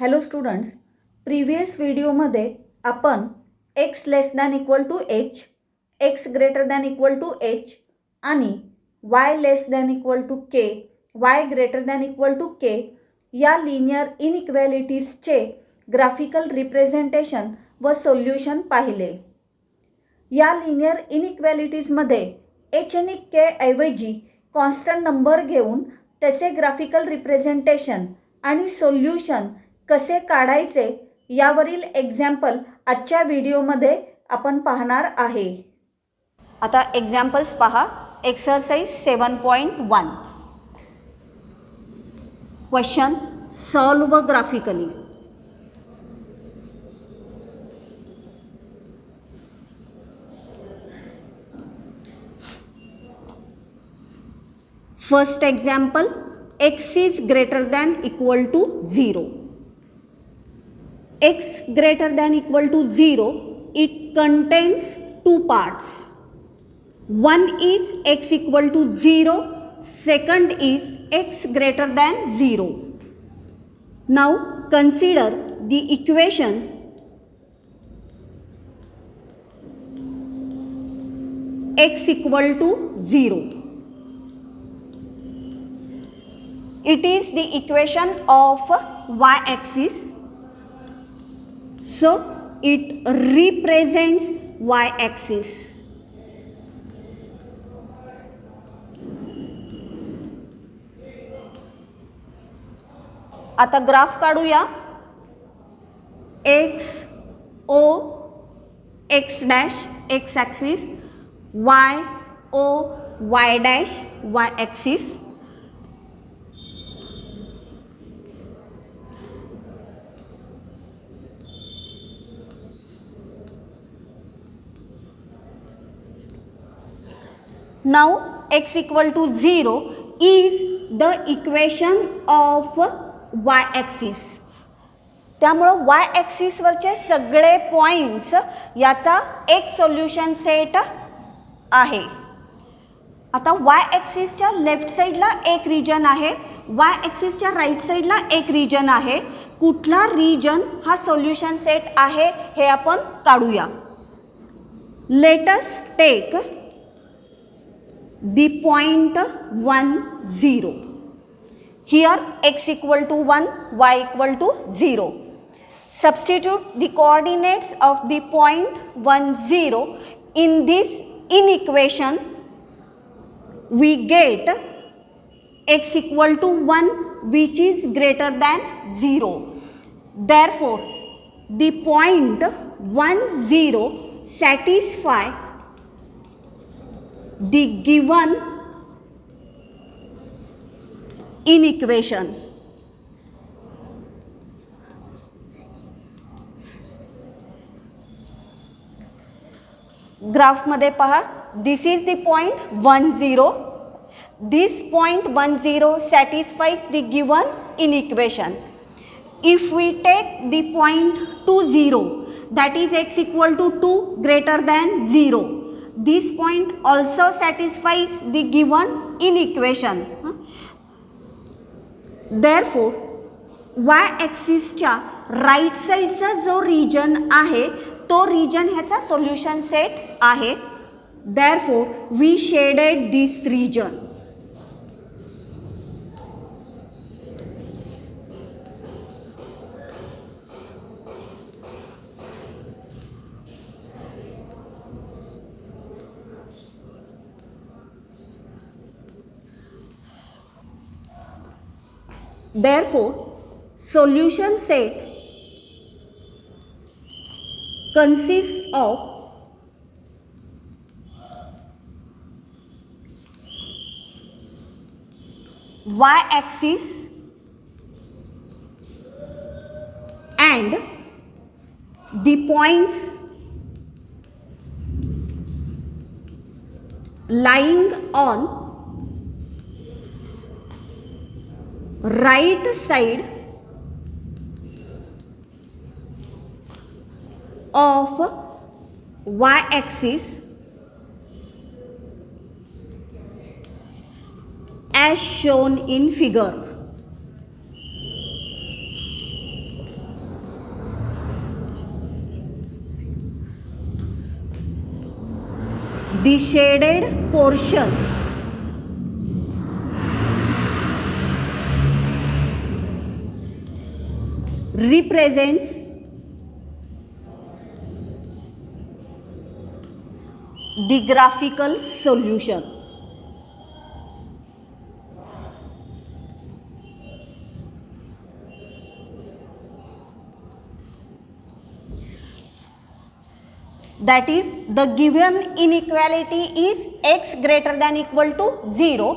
Hello students, previous व्हिडिओमध्ये आपण x less than equal to h, x greater than equal to h आणि y less than equal to k, y greater than equal to k या linear इनइक्वॅलिटीजचे graphical representation व solution पाहिले. या linear इनइक्वॅलिटीजमध्ये h आणि k ऐवजी constant number घेऊन त्याचे ग्राफिकल रिप्रेझेंटेशन आणि सोल्युशन कसे काढायचे यावरील एक्झाम्पल आजच्या व्हिडिओमध्ये आपण पाहणार आहे. आता एक्झाम्पल्स पहा. Exercise 7.1. Question solve graphically. First example, x is greater than equal to 0. X greater than equal to 0, it contains two parts. One is x equal to 0, second is x greater than 0. Now consider the equation x equal to 0. It is the equation of y-axis, so it represents y-axis. आता graph काढूया. x o x dash x axis, y o y dash y axis. Now x equal to 0 is the equation of y axis. त्यामुळं y axis वरचे सगळे points याचा एक solution set आहे. आता y ॲक्सिसच्या left साईडला एक रिजन आहे, y ॲक्सिसच्या राईट साईडला एक रिजन आहे. कुठला रिजन हा सोल्युशन सेट आहे हे आपण काढूया. Let us take the point 1 0. Here x equal to 1, y equal to 0. Substitute the coordinates of the point 1 0 in this inequation. We get x equal to 1 which is greater than 0. Therefore the point 1 0 satisfy the given inequation. Graph मध्ये पहा. This is the point 1 0. This point 1 0 satisfies the given inequation. If we take the point 2 0, that is x equal to 2 greater than 0. This point also satisfies the given inequation. Therefore y axis च्या right साईडचा जो region आहे तो region ह्याचा solution set आहे. Therefore we shaded this region. Therefore solution set consists of y-axis and the points lying on right side of y-axis as shown in figure. The shaded portion represents the graphical solution. That is, the given inequality is x greater than equal to 0.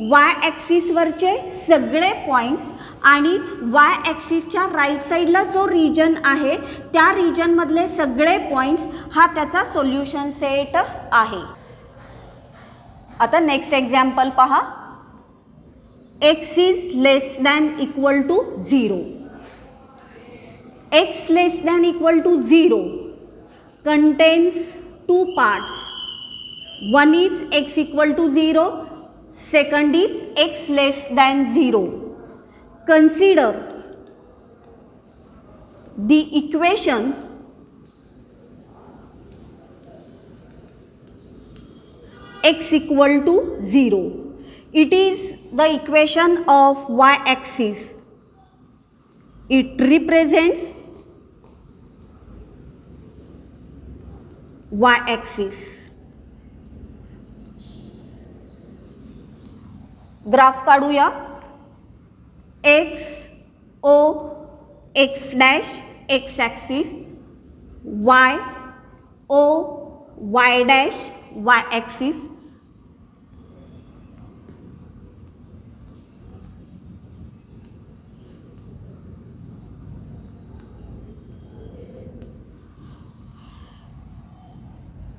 वाय ॲक्सिसवरचे सगळे points आणि वाय ॲक्सिसच्या right साईडला जो region आहे त्या रिजनमधले सगळे points हा त्याचा solution set आहे. आता नेक्स्ट एक्झाम्पल पहा. x is less than equal to 0. x less than equal to 0 contains two parts. One is x equal to 0, second is x less than 0. Consider the equation x equal to 0. It is the equation of y-axis. It represents y-axis. Graph काढूया. x o x dash x axis, y o y dash y axis,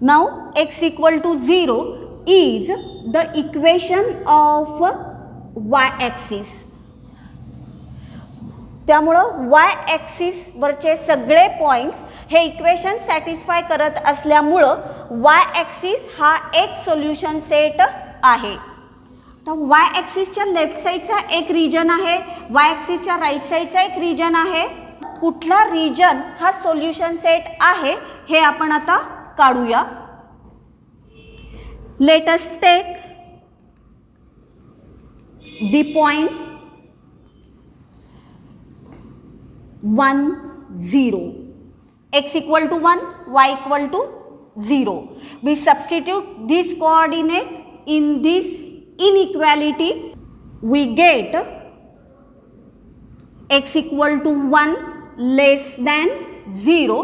now x equal to 0 is the equation of y axis. त्यामुळं y axis वरचे सगळे points हे equation satisfy करत असल्यामुळं y axis हा एक solution set आहे. तर y ॲक्सिसच्या left साईडचा एक रिजन आहे, y ॲक्सिसच्या राईट साईडचा एक रिजन आहे. कुठला रिजन हा सोल्युशन सेट आहे हे आपण आता काढूया. Let us take the point 1 0. X equal to 1, y equal to 0. We substitute this coordinate in this inequality. We get x equal to 1 less than 0,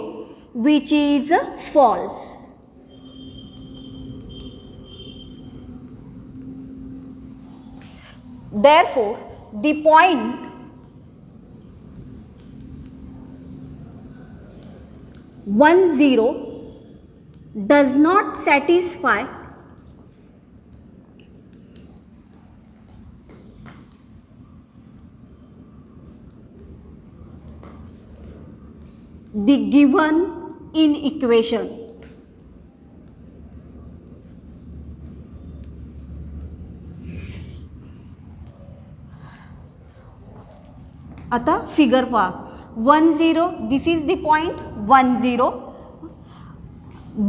which is false. Therefore, the point one zero does not satisfy the given inequation. आता figure पहा. 1 0, this is the point 1 0.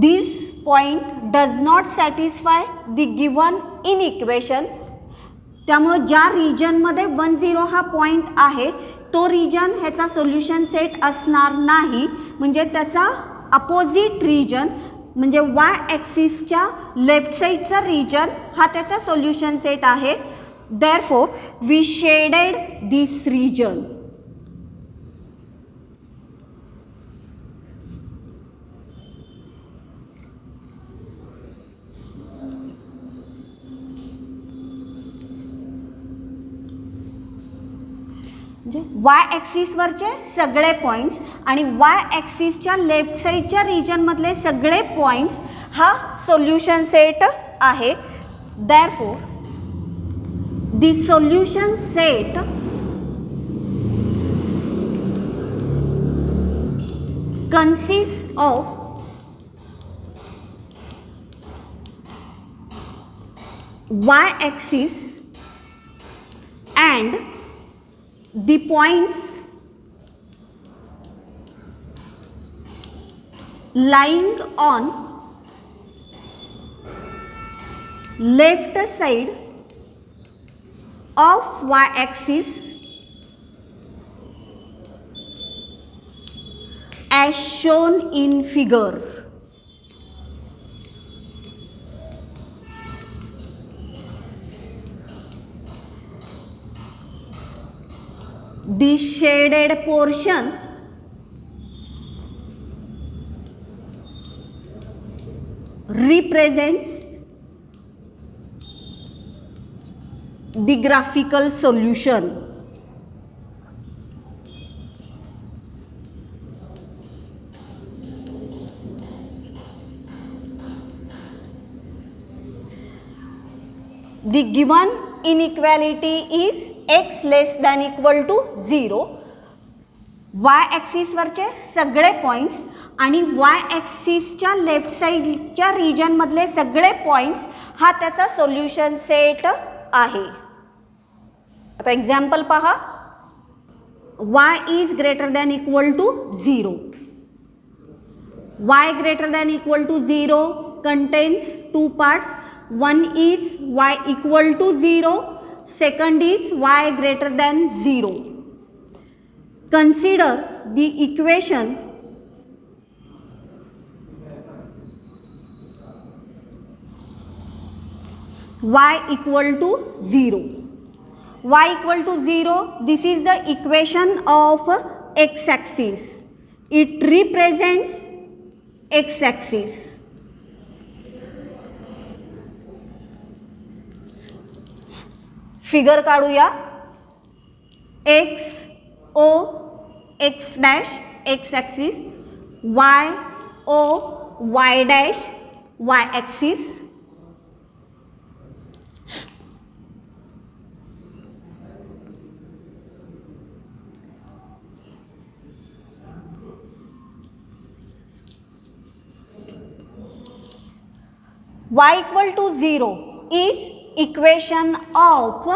This point does not satisfy the given inequation. त्यामुळे ज्या रिजनमध्ये 1 0 हा point आहे तो region ह्याचा solution set असणार नाही. म्हणजे त्याचा अपोजिट रिजन म्हणजे वाय ॲक्सिसच्या लेफ्ट साईडचा रिजन हा त्याचा सोल्युशन सेट आहे. Therefore, we shaded this region. म्हणजे वाय ॲक्सिसवरचे सगळे पॉईंट्स आणि वाय ॲक्सिसच्या लेफ्ट साईडच्या रिजनमधले सगळे पॉईंट्स हा सोल्युशन सेट आहे. Therefore, the solution set consists of y-axis and the points lying on left side of y-axis as shown in figure. The shaded portion represents the graphical solution. The given inequality is x less than equal to 0. y axis वरचे सगळे points आणि y ॲक्सिसच्या left साईडच्या region मधले सगळे points हा त्याचा solution set आहे. आता एक्झाम्पल पहा. y is greater than equal to 0. y greater than equal to 0 contains two parts. One is y equal to 0, second is y greater than 0. Consider the equation y equal to 0. y equal to 0, this is the equation of x-axis. It represents x-axis. Figure काढूया. x o x dash x axis, y o y dash y axis. y equal to 0 is equation of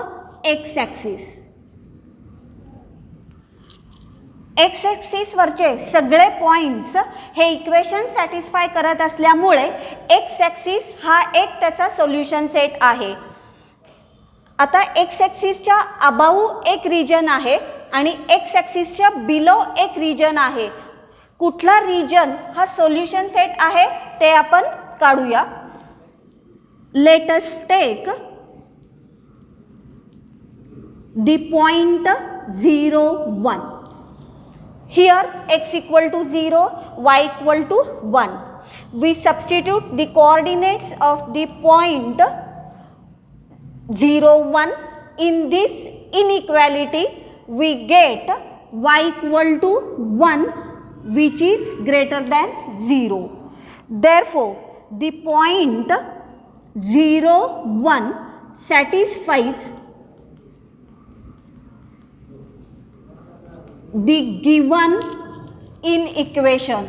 x axis. x axis वरचे सगळे points हे equation satisfy करत असल्यामुळे x axis हा एक त्याचा solution set आहे. आता x axisच्या अबाऊ एक रिजन आहे आणि x axisच्या बिलो एक रिजन आहे. कुठला रिजन हा सोल्युशन सेट आहे ते आपण काढूया. Let us take the point 0, 1. Here x equal to 0, y equal to 1. We substitute the coordinates of the point 0, 1 in this inequality. We get y equal to 1, which is greater than 0. Therefore, the point 0, 1 satisfies the given inequation.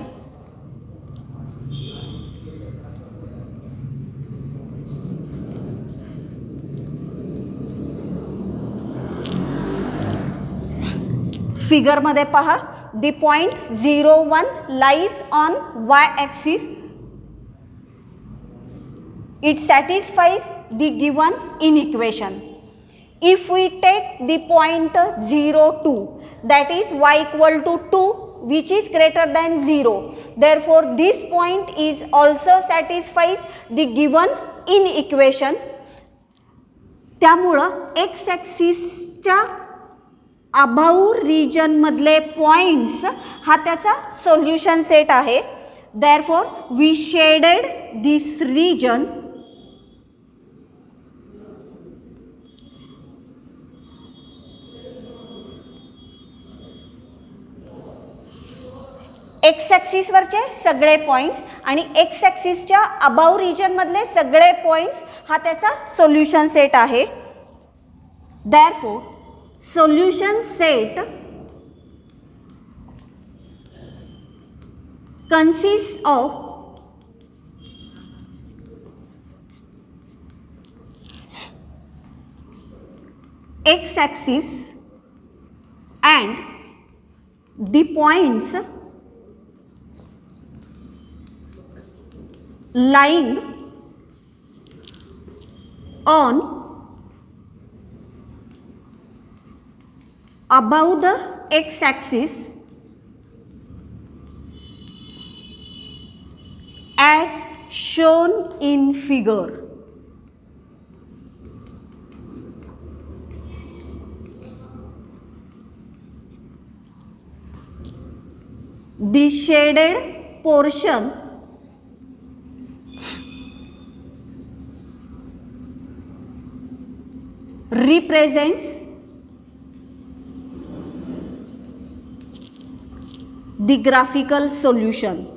Figure मध्ये पहा. the point 0, 1 lies on y axis. It satisfies the given inequation. If we take the point 0, 2, that is y equal to 2, which is greater than 0. Therefore, this point is also satisfies the given inequation. त्यामुळे x ॲक्सिसच्या above region मधले points हा त्याचा solution set आहे. Therefore, we shaded this region x axis वरचे सगळे points आणि x ॲक्सिसच्या above region मधले सगळे पॉइंट्स हा त्याचा सोल्युशन सेट आहे. Therefore, solution set consists of x axis and the points lying on above the x-axis as shown in figure. The shaded portion represents the graphical solution.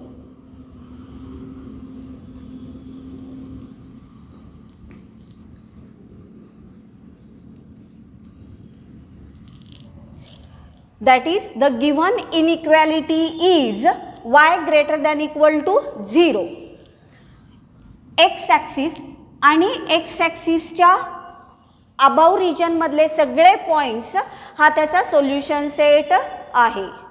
That is, the given inequality is y greater than equal to 0. x axis आणि x ॲक्सिसच्या above region मधले सगळे points हा त्याचा solution set आहे.